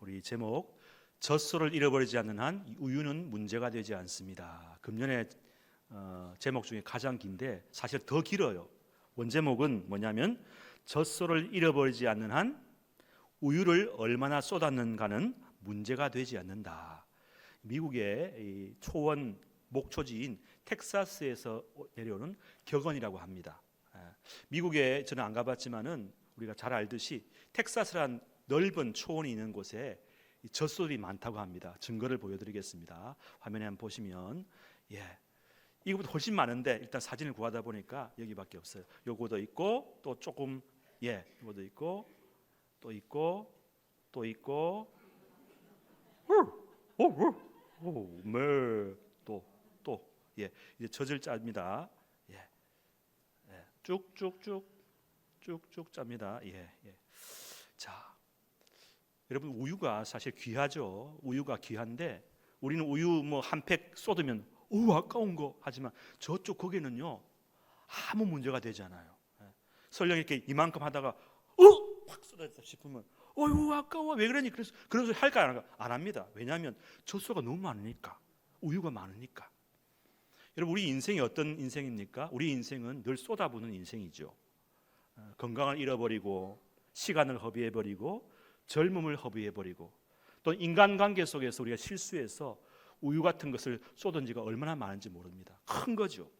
우리 제목 젖소를 잃어버리지 않는 한 우유는 문제가 되지 않습니다. 금년의 제목 중에 가장 긴데 사실 더 길어요. 원제목은 뭐냐면 젖소를 잃어버리지 않는 한 우유를 얼마나 쏟았는가는 문제가 되지 않는다. 미국의 이 초원 목초지인 텍사스에서 내려오는 격언이라고 합니다. 미국에 저는 안 가봤지만은 우리가 잘 알듯이 텍사스란 넓은 초원이 있는 곳에 젖소들이 많다고 합니다. 증거를 보여드리겠습니다. 화면에 한번 보시면 이거보다 훨씬 많은데 일단 사진을 구하다 보니까 여기밖에 없어요. 요거도 있고 또 조금 이거도 있고 또 있고 또 있고 또 이제 젖을 짭니다. 쭉쭉 짭니다. 자, 여러분 우유가 사실 귀하죠. 우유가 귀한데 우리는 우유 뭐 한 팩 쏟으면 아까운 거 하지만 저쪽 거기는요 아무 문제가 되지 않아요. 설령 이렇게 이만큼 하다가 확 쏟았다 싶으면 아까워 왜 그러니 그런 소리 할까 안 합니다. 왜냐하면 젖소가 너무 많으니까, 우유가 많으니까. 여러분 우리 인생이 어떤 인생입니까? 우리 인생은 늘 쏟아부는 인생이죠. 건강을 잃어버리고 시간을 허비해버리고 젊음을 허비해버리고 또 인간관계 속에서 우리가 실수해서 우유 같은 것을 쏟은 지가 얼마나 많은지 모릅니다. 큰 거죠.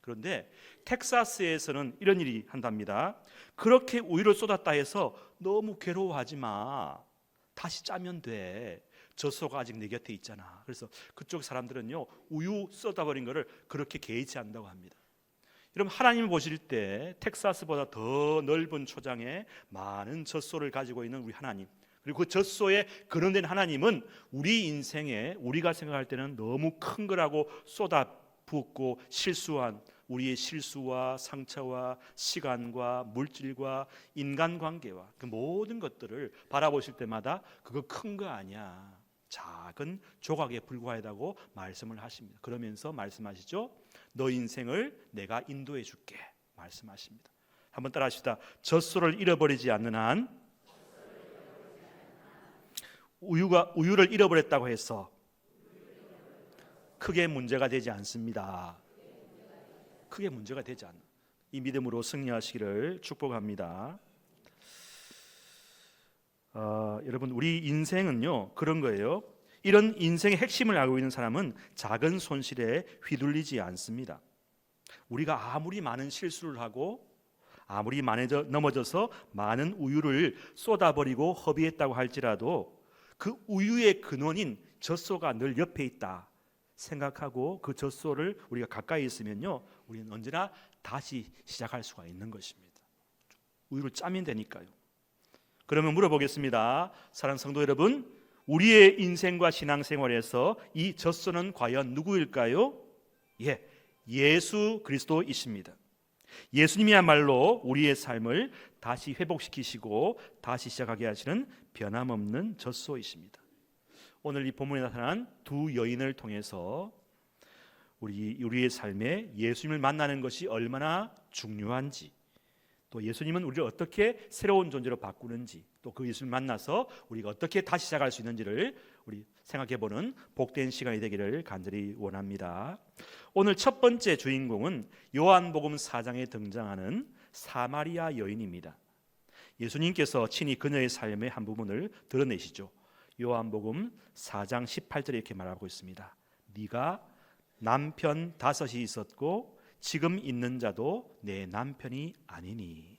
그런데 텍사스에서는 이런 일이 한답니다. 그렇게 우유를 쏟았다 해서 너무 괴로워하지 마. 다시 짜면 돼. 젖소가 아직 내 곁에 있잖아. 그래서 그쪽 사람들은요 우유 쏟아버린 거를 그렇게 개의치 않는다고 합니다. 여러분 하나님을 보실 때 텍사스보다 더 넓은 초장에 많은 젖소를 가지고 있는 우리 하나님, 그리고 그 젖소에 근원된 하나님은 우리 인생에 우리가 생각할 때는 너무 큰 거라고 쏟아붓고 실수한 우리의 실수와 상처와 시간과 물질과 인간관계와 그 모든 것들을 바라보실 때마다 그거 큰 거 아니야, 작은 조각에 불과하다고 말씀을 하십니다. 그러면서 말씀하시죠. 너 인생을 내가 인도해 줄게 말씀하십니다. 한번 따라합시다. 젖소를 잃어버리지 않는 한 우유를 잃어버렸다고 해서 크게 문제가 되지 않습니다. 크게 문제가 되지 않는 이 믿음으로 승리하시기를 축복합니다. 여러분 우리 인생은요 그런 거예요. 이런 인생의 핵심을 알고 있는 사람은 작은 손실에 휘둘리지 않습니다. 우리가 아무리 많은 실수를 하고 아무리 넘어져서 많은 우유를 쏟아버리고 허비했다고 할지라도 그 우유의 근원인 젖소가 늘 옆에 있다 생각하고 그 젖소를 우리가 가까이 있으면요 우리는 언제나 다시 시작할 수가 있는 것입니다. 우유를 짜면 되니까요. 그러면 물어보겠습니다. 사랑하는 성도 여러분, 우리의 인생과 신앙생활에서 이 젖소는 과연 누구일까요? 예수 그리스도이십니다. 예수님이야말로 우리의 삶을 다시 회복시키시고 다시 시작하게 하시는 변함없는 젖소이십니다. 오늘 이 본문에 나타난 두 여인을 통해서 우리의 삶에 예수님을 만나는 것이 얼마나 중요한지, 또 예수님은 우리를 어떻게 새로운 존재로 바꾸는지, 또 그 예수님을 만나서 우리가 어떻게 다시 시작할 수 있는지를 우리 생각해보는 복된 시간이 되기를 간절히 원합니다. 오늘 첫 번째 주인공은 요한복음 4장에 등장하는 사마리아 여인입니다. 예수님께서 친히 그녀의 삶의 한 부분을 드러내시죠. 요한복음 4장 18절에 이렇게 말하고 있습니다. 네가 남편 5이 있었고 지금 있는 자도 내 남편이 아니니.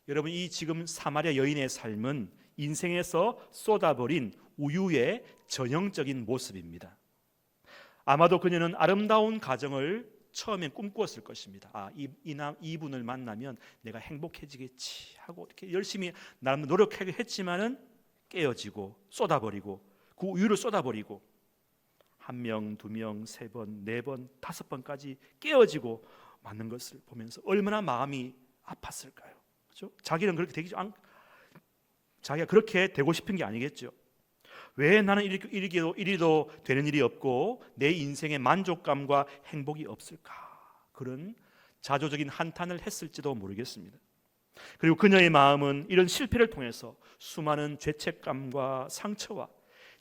여러분 이 지금 사마리아 여인의 삶은 인생에서 쏟아버린 우유의 전형적인 모습입니다. 아마도 그녀는 아름다운 가정을 처음엔 꿈꾸었을 것입니다. 이분을 만나면 내가 행복해지겠지 하고 이렇게 열심히 나름 노력하게 했지만은 깨어지고 쏟아버리고 그 우유를 쏟아버리고 1명, 2명, 3번, 4번, 5번까지 깨어지고 맞는 것을 보면서 얼마나 마음이 아팠을까요? 그렇죠? 자기는 그렇게 자기가 그렇게 되고 싶은 게 아니겠죠. 왜 나는 이리도 되는 일이 없고 내 인생의 만족감과 행복이 없을까? 그런 자조적인 한탄을 했을지도 모르겠습니다. 그리고 그녀의 마음은 이런 실패를 통해서 수많은 죄책감과 상처와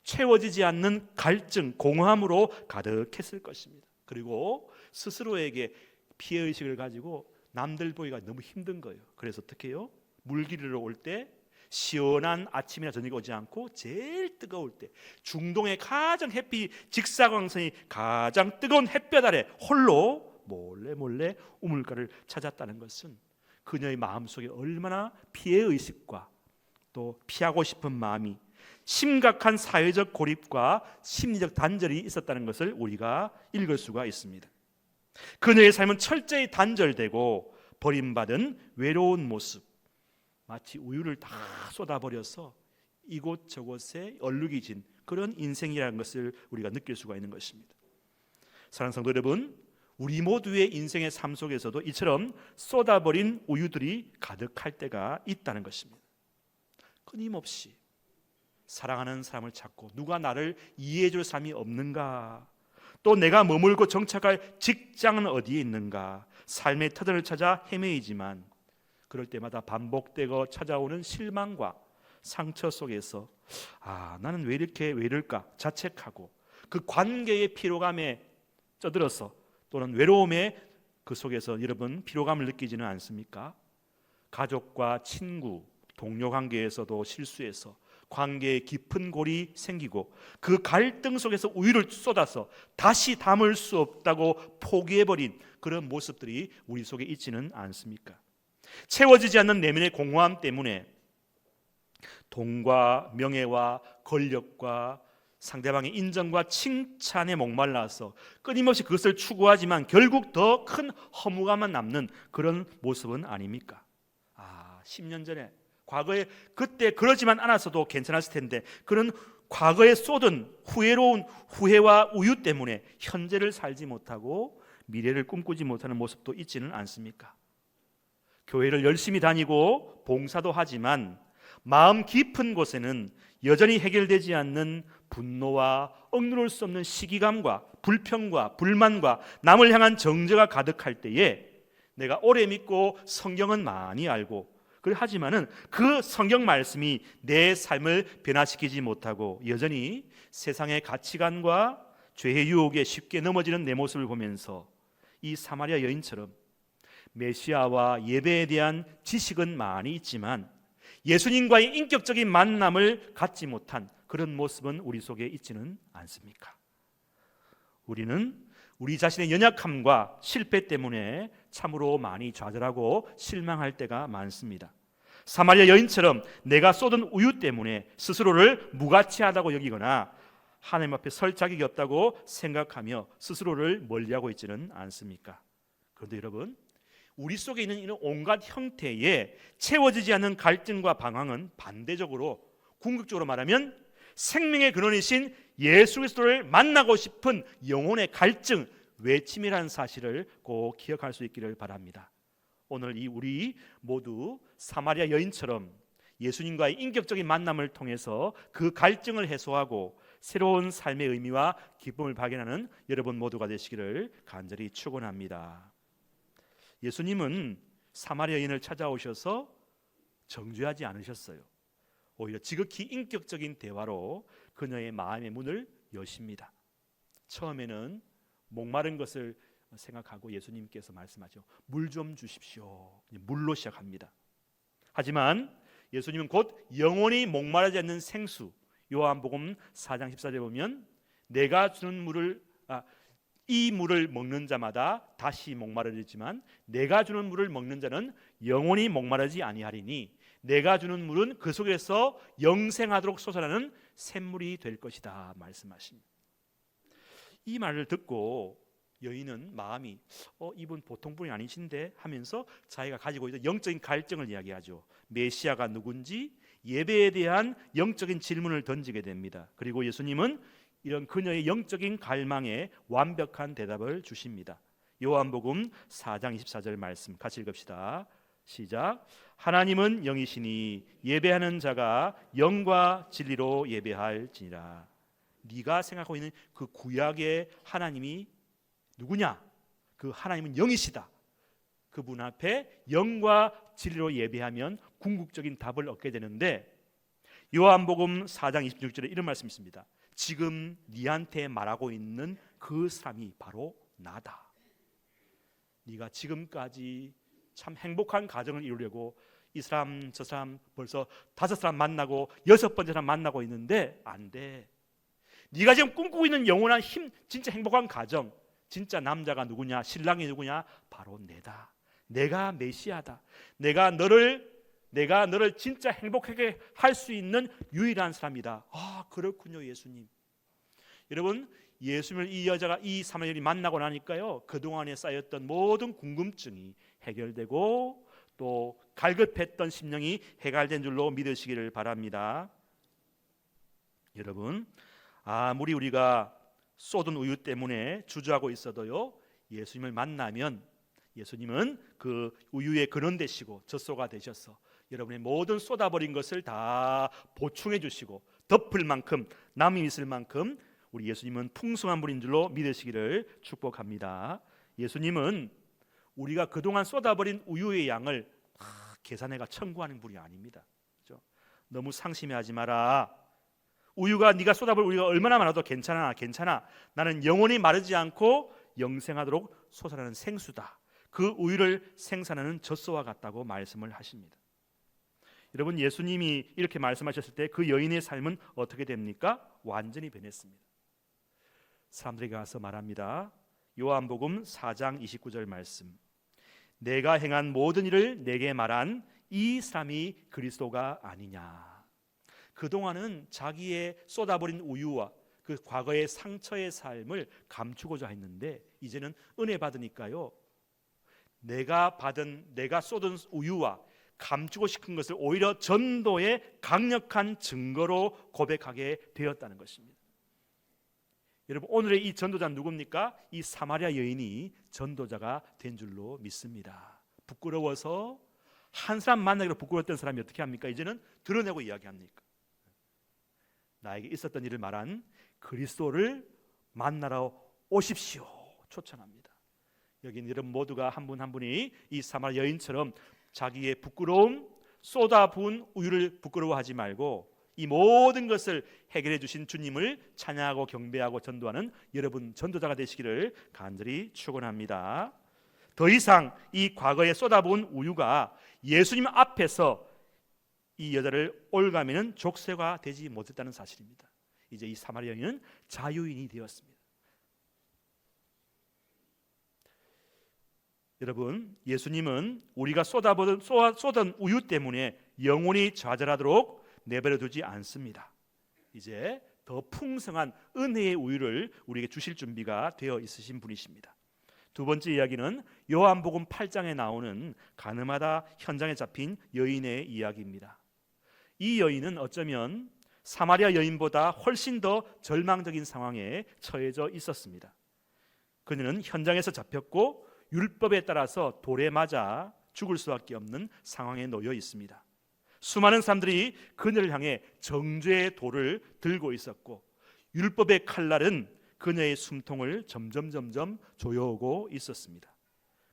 채워지지 않는 갈증, 공허함으로 가득했을 것입니다. 그리고 스스로에게 피해의식을 가지고 남들 보기가 너무 힘든 거예요. 그래서 어떻게 해요? 물길이로 올 때 시원한 아침이나 저녁이 오지 않고 제일 뜨거울 때, 중동의 가장 햇빛 직사광선이 가장 뜨거운 햇볕 아래 홀로 몰래 우물가를 찾았다는 것은 그녀의 마음속에 얼마나 피해의식과 또 피하고 싶은 마음이, 심각한 사회적 고립과 심리적 단절이 있었다는 것을 우리가 읽을 수가 있습니다. 그녀의 삶은 철저히 단절되고 버림받은 외로운 모습, 마치 우유를 다 쏟아버려서 이곳저곳에 얼룩이 진 그런 인생이라는 것을 우리가 느낄 수가 있는 것입니다. 사랑하는 성도 여러분, 우리 모두의 인생의 삶 속에서도 이처럼 쏟아버린 우유들이 가득할 때가 있다는 것입니다. 끊임없이 사랑하는 사람을 찾고 누가 나를 이해해줄 사람이 없는가, 또 내가 머물고 정착할 직장은 어디에 있는가, 삶의 터전을 찾아 헤매이지만 그럴 때마다 반복되고 찾아오는 실망과 상처 속에서 나는 왜 이럴까 자책하고 그 관계의 피로감에 쩌들어서 또는 외로움의 그 속에서 여러분 피로감을 느끼지는 않습니까? 가족과 친구, 동료 관계에서도 실수해서 관계에 깊은 골이 생기고 그 갈등 속에서 우유를 쏟아서 다시 담을 수 없다고 포기해버린 그런 모습들이 우리 속에 있지는 않습니까? 채워지지 않는 내면의 공허함 때문에 돈과 명예와 권력과 상대방의 인정과 칭찬에 목말라서 끊임없이 그것을 추구하지만 결국 더 큰 허무감만 남는 그런 모습은 아닙니까? 10년 전에 과거에 그때 그러지만 않았어도 괜찮았을 텐데 그런 과거에 쏟은 후회로운 후회와 우유 때문에 현재를 살지 못하고 미래를 꿈꾸지 못하는 모습도 있지는 않습니까? 교회를 열심히 다니고 봉사도 하지만 마음 깊은 곳에는 여전히 해결되지 않는 분노와 억누를 수 없는 시기감과 불평과 불만과 남을 향한 정죄가 가득할 때에 내가 오래 믿고 성경은 많이 알고 하지만은 그 성경 말씀이 내 삶을 변화시키지 못하고 여전히 세상의 가치관과 죄의 유혹에 쉽게 넘어지는 내 모습을 보면서 이 사마리아 여인처럼 메시아와 예배에 대한 지식은 많이 있지만 예수님과의 인격적인 만남을 갖지 못한 그런 모습은 우리 속에 있지는 않습니까? 우리는 우리 자신의 연약함과 실패 때문에 참으로 많이 좌절하고 실망할 때가 많습니다. 사마리아 여인처럼 내가 쏟은 우유 때문에 스스로를 무가치하다고 여기거나 하나님 앞에 설 자격이 없다고 생각하며 스스로를 멀리하고 있지는 않습니까? 그런데 여러분, 우리 속에 있는 이런 온갖 형태의 채워지지 않는 갈증과 방황은 반대적으로 궁극적으로 말하면 생명의 근원이신 예수 그리스도를 만나고 싶은 영혼의 갈증, 외침이라는 사실을 꼭 기억할 수 있기를 바랍니다. 오늘 우리 모두 사마리아 여인처럼 예수님과의 인격적인 만남을 통해서 그 갈증을 해소하고 새로운 삶의 의미와 기쁨을 발견하는 여러분 모두가 되시기를 간절히 축원합니다. 예수님은 사마리아 여인을 찾아오셔서 정죄하지 않으셨어요. 오히려 지극히 인격적인 대화로 그녀의 마음의 문을 여십니다. 처음에는 목마른 것을 생각하고 예수님께서 말씀하죠. 물 좀 주십시오. 물로 시작합니다. 하지만 예수님은 곧 영원히 목마르지 않는 생수, 요한복음 4장 14절에 보면 내가 주는 물을 이 물을 먹는 자마다 다시 목마르지만 내가 주는 물을 먹는 자는 영원히 목마르지 아니하리니 내가 주는 물은 그 속에서 영생하도록 솟아나는 샘물이 될 것이다 말씀하십니다. 이 말을 듣고 여인은 마음이 이분 보통 분이 아니신데 하면서 자기가 가지고 있는 영적인 갈증을 이야기하죠. 메시아가 누군지 예배에 대한 영적인 질문을 던지게 됩니다. 그리고 예수님은 이런 그녀의 영적인 갈망에 완벽한 대답을 주십니다. 요한복음 4장 24절 말씀 같이 읽읍시다. 시작. 하나님은 영이시니 예배하는 자가 영과 진리로 예배할지니라. 네가 생각하고 있는 그 구약의 하나님이 누구냐? 그 하나님은 영이시다. 그분 앞에 영과 진리로 예배하면 궁극적인 답을 얻게 되는데, 요한복음 4장 26절에 이런 말씀이 있습니다. 지금 네한테 말하고 있는 그 사람이 바로 나다. 네가 지금까지 참 행복한 가정을 이루려고 이 사람 저 사람 벌써 5사람 만나고 6번째 사람 만나고 있는데 안 돼. 네가 지금 꿈꾸고 있는 영원한 진짜 행복한 가정, 진짜 남자가 누구냐, 신랑이 누구냐, 바로 내다. 내가 메시아다. 내가 너를 진짜 행복하게 할 수 있는 유일한 사람이다. 아, 그렇군요, 예수님. 여러분, 예수님을 이 여자가, 이 사마리아인이 만나고 나니까요, 그동안에 쌓였던 모든 궁금증이 해결되고 또 갈급했던 심령이 해갈된 줄로 믿으시기를 바랍니다. 여러분, 아무리 우리가 쏟은 우유 때문에 주저하고 있어도요, 예수님을 만나면 예수님은 그 우유의 근원 되시고 젖소가 되셔서 여러분의 모든 쏟아버린 것을 다 보충해 주시고 덮을 만큼, 남이 있을 만큼 우리 예수님은 풍성한 분인 줄로 믿으시기를 축복합니다. 예수님은 우리가 그동안 쏟아버린 우유의 양을 계산해가 청구하는 분이 아닙니다. 그렇죠? 너무 상심해하지 마라. 우유가 네가 쏟아버린 우유가 얼마나 많아도 괜찮아. 나는 영원히 마르지 않고 영생하도록 솟아나는 생수다. 그 우유를 생산하는 젖소와 같다고 말씀을 하십니다. 여러분, 예수님이 이렇게 말씀하셨을 때 그 여인의 삶은 어떻게 됩니까? 완전히 변했습니다. 사람들에게 가서 말합니다. 요한복음 4장 29절 말씀. 내가 행한 모든 일을 내게 말한 이 사람이 그리스도가 아니냐. 그동안은 자기의 쏟아버린 우유와 그 과거의 상처의 삶을 감추고자 했는데 이제는 은혜 받으니까요, 내가 쏟은 우유와 감추고 싶은 것을 오히려 전도의 강력한 증거로 고백하게 되었다는 것입니다. 여러분, 오늘의 이 전도자는 누굽니까? 이 사마리아 여인이 전도자가 된 줄로 믿습니다. 부끄러워서 한 사람 만나기로 부끄러웠던 사람이 어떻게 합니까? 이제는 드러내고 이야기합니까? 나에게 있었던 일을 말한 그리스도를 만나러 오십시오. 초청합니다. 여기 여러분 모두가 한 분 한 분이 이 사마리아 여인처럼 자기의 부끄러움, 쏟아부은 우유를 부끄러워하지 말고 이 모든 것을 해결해 주신 주님을 찬양하고 경배하고 전도하는 여러분 전도자가 되시기를 간절히 축원합니다. 더 이상 이 과거에 쏟아부은 우유가 예수님 앞에서 이 여자를 올가매는 족쇄가 되지 못했다는 사실입니다. 이제 이 사마리아 여인은 자유인이 되었습니다. 여러분, 예수님은 우리가 쏟은 우유 때문에 영원히 좌절하도록 내버려 두지 않습니다. 이제 더 풍성한 은혜의 우유를 우리에게 주실 준비가 되어 있으신 분이십니다. 두 번째 이야기는 요한복음 8장에 나오는 가늠하다 현장에 잡힌 여인의 이야기입니다. 이 여인은 어쩌면 사마리아 여인보다 훨씬 더 절망적인 상황에 처해져 있었습니다. 그녀는 현장에서 잡혔고 율법에 따라서 돌에 맞아 죽을 수밖에 없는 상황에 놓여 있습니다. 수많은 사람들이 그녀를 향해 정죄의 돌을 들고 있었고 율법의 칼날은 그녀의 숨통을 점점 조여오고 있었습니다.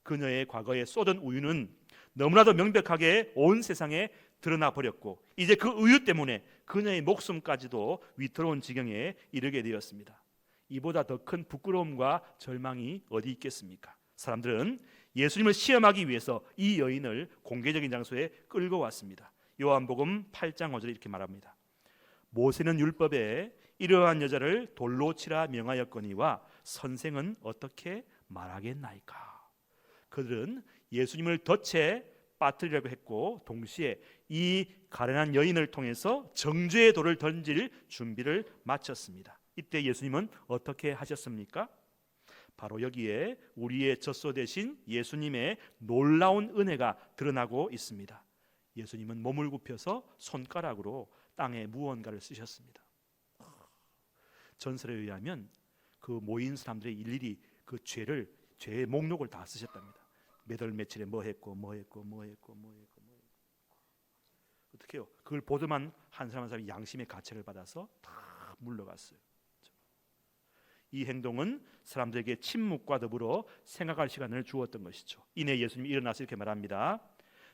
그녀의 과거에 쏟은 우유는 너무나도 명백하게 온 세상에 드러나 버렸고 이제 그 우유 때문에 그녀의 목숨까지도 위태로운 지경에 이르게 되었습니다. 이보다 더 큰 부끄러움과 절망이 어디 있겠습니까? 사람들은 예수님을 시험하기 위해서 이 여인을 공개적인 장소에 끌고 왔습니다. 요한복음 8장 5절에 이렇게 말합니다. 모세는 율법에 이러한 여자를 돌로 치라 명하였거니와 선생은 어떻게 말하겠나이까. 그들은 예수님을 덫에 빠뜨리려고 했고 동시에 이 가련한 여인을 통해서 정죄의 돌을 던질 준비를 마쳤습니다. 이때 예수님은 어떻게 하셨습니까? 바로 여기에 우리의 젖소 되신 예수님의 놀라운 은혜가 드러나고 있습니다. 예수님은 몸을 굽혀서 손가락으로 땅에 무언가를 쓰셨습니다. 전설에 의하면 그 모인 사람들이 일일이 그 죄의 목록을 다 쓰셨답니다. 몇 월 며칠에 뭐 했고 어떻게 해요? 그걸 보더만 한 사람이 양심의 가책을 받아서 다 물러갔어요. 이 행동은 사람들에게 침묵과 더불어 생각할 시간을 주었던 것이죠. 이내 예수님이 일어나서 이렇게 말합니다.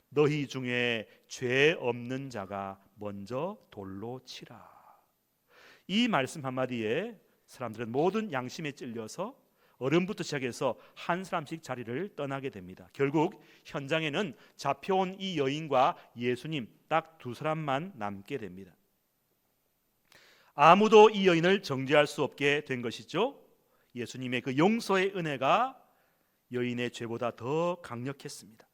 너희 중에 죄 없는 자가 먼저 돌로 치라. 이 말씀 한마디에 사람들은 모든 양심에 찔려서 어른부터 시작해서 한 사람씩 자리를 떠나게 됩니다. 결국 현장에는 잡혀온 이 여인과 예수님 딱 두 사람만 남게 됩니다. 아무도 이 여인을 정죄할 수 없게 된 것이죠. 예수님의 그 용서의 은혜가 여인의 죄보다 더 강력했습니다.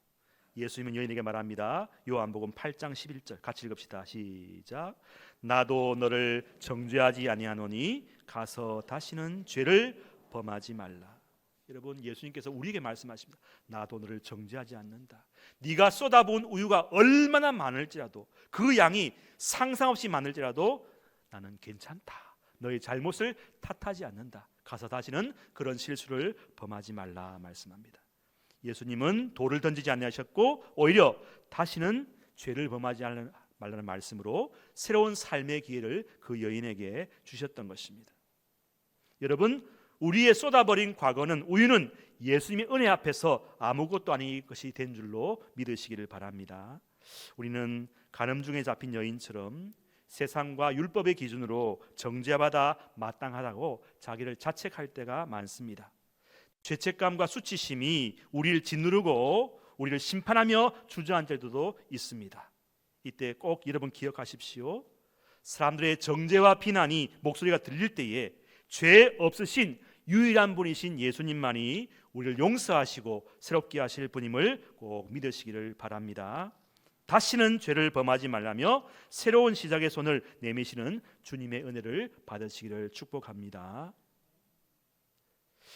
예수님은 여인에게 말합니다. 요한복음 8장 11절 같이 읽읍시다. 시작. 나도 너를 정죄하지 아니하노니 가서 다시는 죄를 범하지 말라. 여러분, 예수님께서 우리에게 말씀하십니다. 나도 너를 정죄하지 않는다. 네가 쏟아부은 우유가 얼마나 많을지라도, 그 양이 상상 없이 많을지라도 나는 괜찮다. 너의 잘못을 탓하지 않는다. 가서 다시는 그런 실수를 범하지 말라 말씀합니다. 예수님은 돌을 던지지 아니하셨고 오히려 다시는 죄를 범하지 말라는 말씀으로 새로운 삶의 기회를 그 여인에게 주셨던 것입니다. 여러분, 우리의 쏟아버린 과거는, 우유는 예수님의 은혜 앞에서 아무것도 아닌 것이 된 줄로 믿으시기를 바랍니다. 우리는 간음 중에 잡힌 여인처럼 세상과 율법의 기준으로 정죄받아 마땅하다고 자기를 자책할 때가 많습니다. 죄책감과 수치심이 우리를 짓누르고 우리를 심판하며 주저앉을 때도 있습니다. 이때 꼭 여러분 기억하십시오. 사람들의 정죄와 비난이 목소리가 들릴 때에 죄 없으신 유일한 분이신 예수님만이 우리를 용서하시고 새롭게 하실 분임을 꼭 믿으시기를 바랍니다. 다시는 죄를 범하지 말라며 새로운 시작의 손을 내미시는 주님의 은혜를 받으시기를 축복합니다.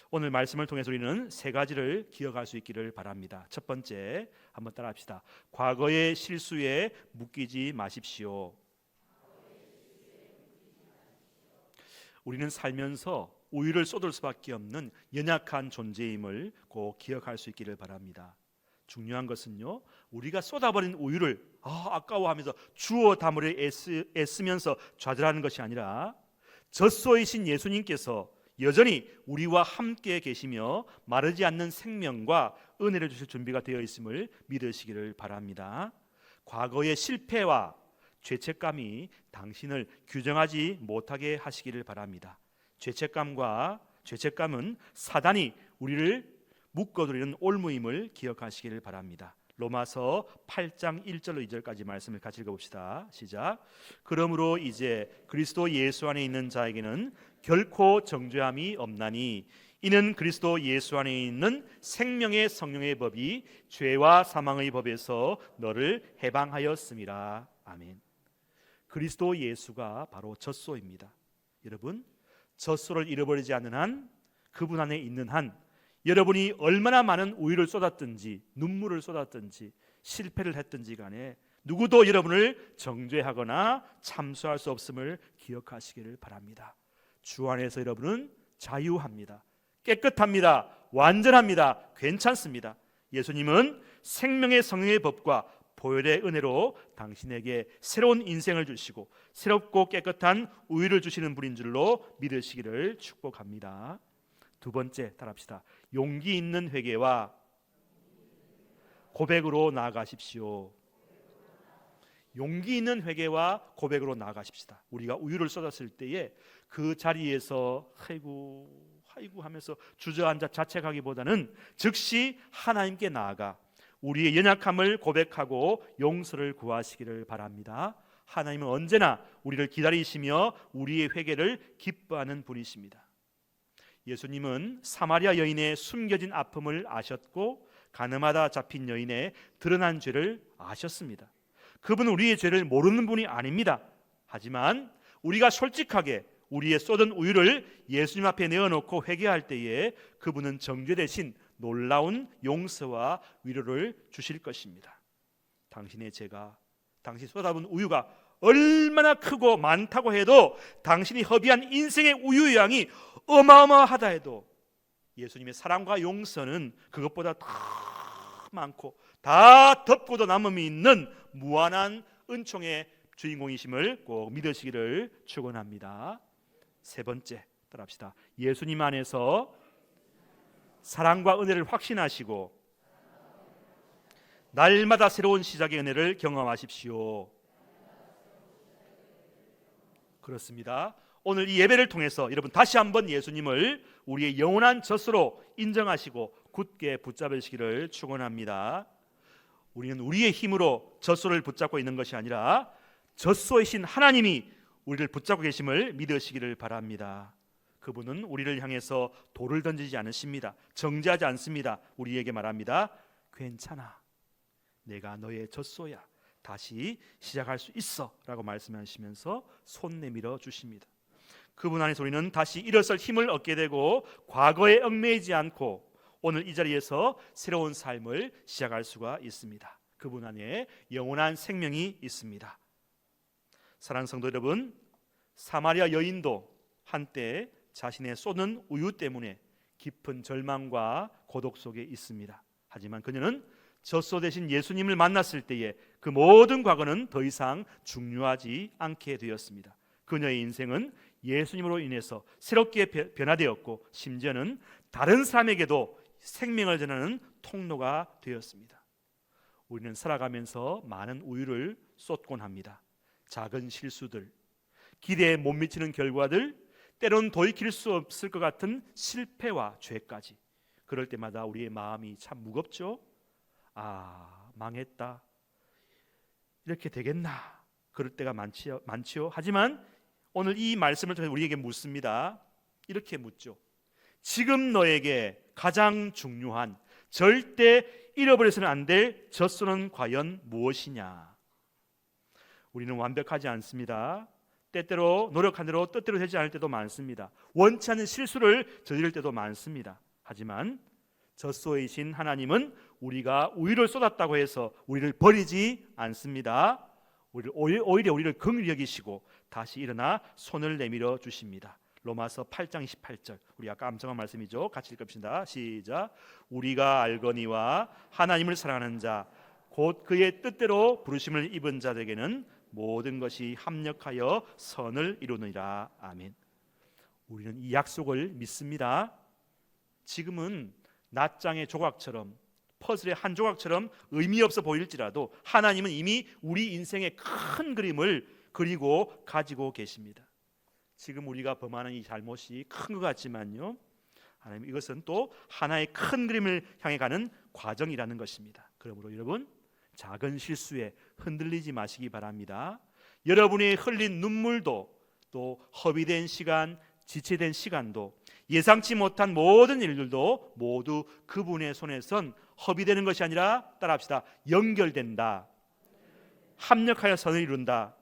오늘 말씀을 통해서 우리는 세 가지를 기억할 수 있기를 바랍니다. 첫 번째, 한번 따라합시다. 과거의 실수에 묶이지 마십시오. 우리는 살면서 우유를 쏟을 수밖에 없는 연약한 존재임을 꼭 기억할 수 있기를 바랍니다. 중요한 것은요, 우리가 쏟아버린 우유를 아까워하면서 주워 담으려 애쓰면서 좌절하는 것이 아니라 젖소이신 예수님께서 여전히 우리와 함께 계시며 마르지 않는 생명과 은혜를 주실 준비가 되어 있음을 믿으시기를 바랍니다. 과거의 실패와 죄책감이 당신을 규정하지 못하게 하시기를 바랍니다. 죄책감은 사단이 우리를 묶어두리는 올무임을 기억하시기를 바랍니다. 로마서 8장 1절로 2절까지 말씀을 같이 읽어봅시다. 시작. 그러므로 이제 그리스도 예수 안에 있는 자에게는 결코 정죄함이 없나니 이는 그리스도 예수 안에 있는 생명의 성령의 법이 죄와 사망의 법에서 너를 해방하였음이라. 아멘. 그리스도 예수가 바로 젖소입니다. 여러분, 젖소를 잃어버리지 않는 한, 그분 안에 있는 한, 여러분이 얼마나 많은 우유를 쏟았든지 눈물을 쏟았든지 실패를 했든지 간에 누구도 여러분을 정죄하거나 참수할 수 없음을 기억하시기를 바랍니다. 주 안에서 여러분은 자유합니다. 깨끗합니다. 완전합니다. 괜찮습니다. 예수님은 생명의 성령의 법과 보혈의 은혜로 당신에게 새로운 인생을 주시고 새롭고 깨끗한 우유를 주시는 분인 줄로 믿으시기를 축복합니다. 두 번째, 따라합시다. 용기 있는 회개와 고백으로 나아가십시오. 용기 있는 회개와 고백으로 나아가십시다. 우리가 우유를 쏟았을 때에 그 자리에서 아이고 하면서 주저앉아 자책하기보다는 즉시 하나님께 나아가 우리의 연약함을 고백하고 용서를 구하시기를 바랍니다. 하나님은 언제나 우리를 기다리시며 우리의 회개를 기뻐하는 분이십니다. 예수님은 사마리아 여인의 숨겨진 아픔을 아셨고 가늠하다 잡힌 여인의 드러난 죄를 아셨습니다. 그분은 우리의 죄를 모르는 분이 아닙니다. 하지만 우리가 솔직하게 우리의 쏟은 우유를 예수님 앞에 내어놓고 회개할 때에 그분은 정죄 대신 놀라운 용서와 위로를 주실 것입니다. 당신의 죄가, 당신이 쏟아부은 우유가 얼마나 크고 많다고 해도, 당신이 허비한 인생의 우유의 양이 어마어마하다 해도 예수님의 사랑과 용서는 그것보다 더 많고 다 덮고도 남음이 있는 무한한 은총의 주인공이심을 꼭 믿으시기를 축원합니다. 세 번째, 따라합시다. 예수님 안에서 사랑과 은혜를 확신하시고 날마다 새로운 시작의 은혜를 경험하십시오. 그렇습니다. 오늘 이 예배를 통해서 여러분 다시 한번 예수님을 우리의 영원한 젖소로 인정하시고 굳게 붙잡으시기를 축원합니다. 우리는 우리의 힘으로 젖소를 붙잡고 있는 것이 아니라 젖소이신 하나님이 우리를 붙잡고 계심을 믿으시기를 바랍니다. 그분은 우리를 향해서 돌을 던지지 않으십니다. 정죄하지 않습니다. 우리에게 말합니다. 괜찮아, 내가 너의 젖소야, 다시 시작할 수 있어 라고 말씀하시면서 손 내밀어 주십니다. 그분 안에서 우리는 다시 일어설 힘을 얻게 되고 과거에 얽매이지 않고 오늘 이 자리에서 새로운 삶을 시작할 수가 있습니다. 그분 안에 영원한 생명이 있습니다. 사랑하는 성도 여러분, 사마리아 여인도 한때 자신의 쏟는 우유 때문에 깊은 절망과 고독 속에 있습니다. 하지만 그녀는 젖소 대신 예수님을 만났을 때에 그 모든 과거는 더 이상 중요하지 않게 되었습니다. 그녀의 인생은 예수님으로 인해서 새롭게 변화되었고 심지어는 다른 사람에게도 생명을 전하는 통로가 되었습니다. 우리는 살아가면서 많은 우유를 쏟곤 합니다. 작은 실수들, 기대에 못 미치는 결과들, 때론 돌이킬 수 없을 것 같은 실패와 죄까지. 그럴 때마다 우리의 마음이 참 무겁죠. 아, 망했다, 이렇게 되겠나, 그럴 때가 많지요. 하지만 오늘 이 말씀을 통해 우리에게 묻습니다. 이렇게 묻죠. 지금 너에게 가장 중요한, 절대 잃어버려서는 안 될 젖소는 과연 무엇이냐? 우리는 완벽하지 않습니다. 때때로 노력한 대로 뜻대로 되지 않을 때도 많습니다. 원치 않는 실수를 저지를 때도 많습니다. 하지만 젖소이신 하나님은 우리가 우유를 쏟았다고 해서 우리를 버리지 않습니다. 오히려 우리를 긍휼히 여기시고 다시 일어나 손을 내밀어 주십니다. 로마서 8장 28절, 우리 아까 암송한 말씀이죠. 같이 읽읍시다. 시작. 우리가 알거니와 하나님을 사랑하는 자 곧 그의 뜻대로 부르심을 입은 자들에게는 모든 것이 합력하여 선을 이루느니라. 아멘. 우리는 이 약속을 믿습니다. 지금은 낱장의 조각처럼, 퍼즐의 한 조각처럼 의미 없어 보일지라도 하나님은 이미 우리 인생의 큰 그림을 그리고 가지고 계십니다. 지금 우리가 범하는 이 잘못이 큰 것 같지만요, 하나님 이것은 또 하나의 큰 그림을 향해 가는 과정이라는 것입니다. 그러므로 여러분, 작은 실수에 흔들리지 마시기 바랍니다. 여러분이 흘린 눈물도, 또 허비된 시간, 지체된 시간도, 예상치 못한 모든 일들도 모두 그분의 손에선 허비되는 것이 아니라, 따라합시다, 연결된다, 합력하여 선을 이룬다.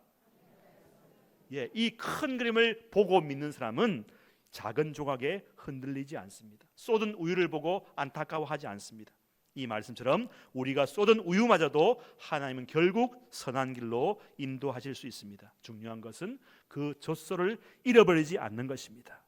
이 큰 그림을 보고 믿는 사람은 작은 조각에 흔들리지 않습니다. 쏟은 우유를 보고 안타까워하지 않습니다. 이 말씀처럼 우리가 쏟은 우유마저도 하나님은 결국 선한 길로 인도하실 수 있습니다. 중요한 것은 그 젖소를 잃어버리지 않는 것입니다.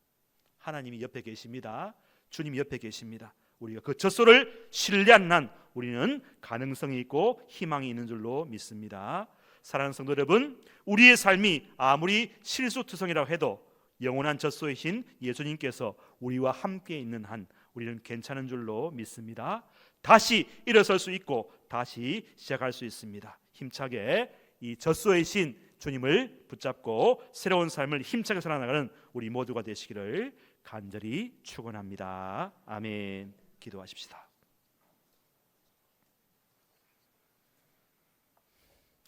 하나님이 옆에 계십니다. 주님이 옆에 계십니다. 우리가 그 젖소를 신뢰하는 한 우리는 가능성이 있고 희망이 있는 줄로 믿습니다. 사랑하는 성도 여러분, 우리의 삶이 아무리 실수투성이라고 해도 영원한 젖소이신 예수님께서 우리와 함께 있는 한 우리는 괜찮은 줄로 믿습니다. 다시 일어설 수 있고 다시 시작할 수 있습니다. 힘차게 이 젖소이신 주님을 붙잡고 새로운 삶을 힘차게 살아나가는 우리 모두가 되시기를 간절히 축원합니다. 아멘. 기도하십시다.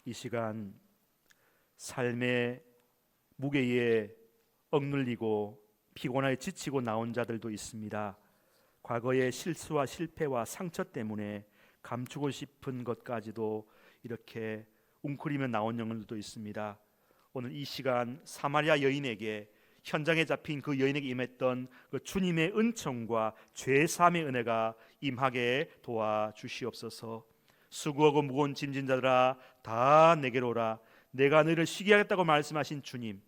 이 시간 삶의 무게에 억눌리고 피곤하게 지치고 나온 자들도 있습니다. 과거의 실수와 실패와 상처 때문에 감추고 싶은 것까지도 이렇게 웅크리며 나온 영혼들도 있습니다. 오늘 이 시간 사마리아 여인에게, 현장에 잡힌 그 여인에게 임했던 그 주님의 은총과 죄사함의 은혜가 임하게 도와주시옵소서. 수고하고 무거운 짐진 자들아 다 내게로 오라. 내가 너희를 쉬게 하겠다고 말씀하신 주님,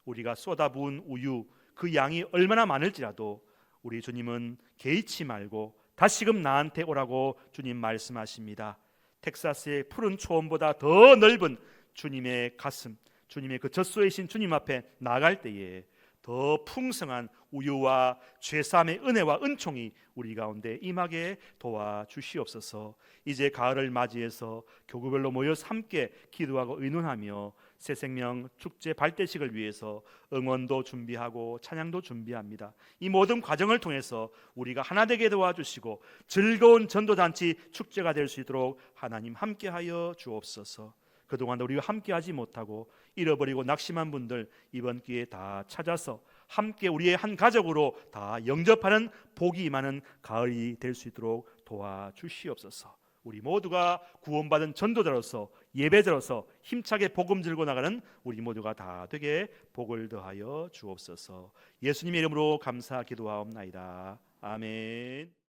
우리가 쏟아부은 우유 그 양이 얼마나 많을지라도 우리 주님은 개의치 말고 다시금 나한테 오라고 주님 말씀하십니다. 텍사스의 푸른 초원보다 더 넓은 주님의 가슴, 주님의 그 젖소이신 주님 앞에 나아갈 때에 더 풍성한 우유와 죄사함의 은혜와 은총이 우리 가운데 임하게 도와주시옵소서. 이제 가을을 맞이해서 교구별로 모여서 함께 기도하고 의논하며 새 생명 축제 발대식을 위해서 응원도 준비하고 찬양도 준비합니다. 이 모든 과정을 통해서 우리가 하나 되게 도와주시고 즐거운 전도잔치 축제가 될 수 있도록 하나님 함께하여 주옵소서. 그동안 우리가 함께하지 못하고 잃어버리고 낙심한 분들 이번 기회에 다 찾아서 함께 우리의 한 가족으로 다 영접하는 복이 임하는 가을이 될 수 있도록 도와주시옵소서. 우리 모두가 구원받은 전도자로서 예배자로서 힘차게 복음 들고 나가는 우리 모두가 다 되게 복을 더하여 주옵소서. 예수님의 이름으로 감사 기도하옵나이다. 아멘.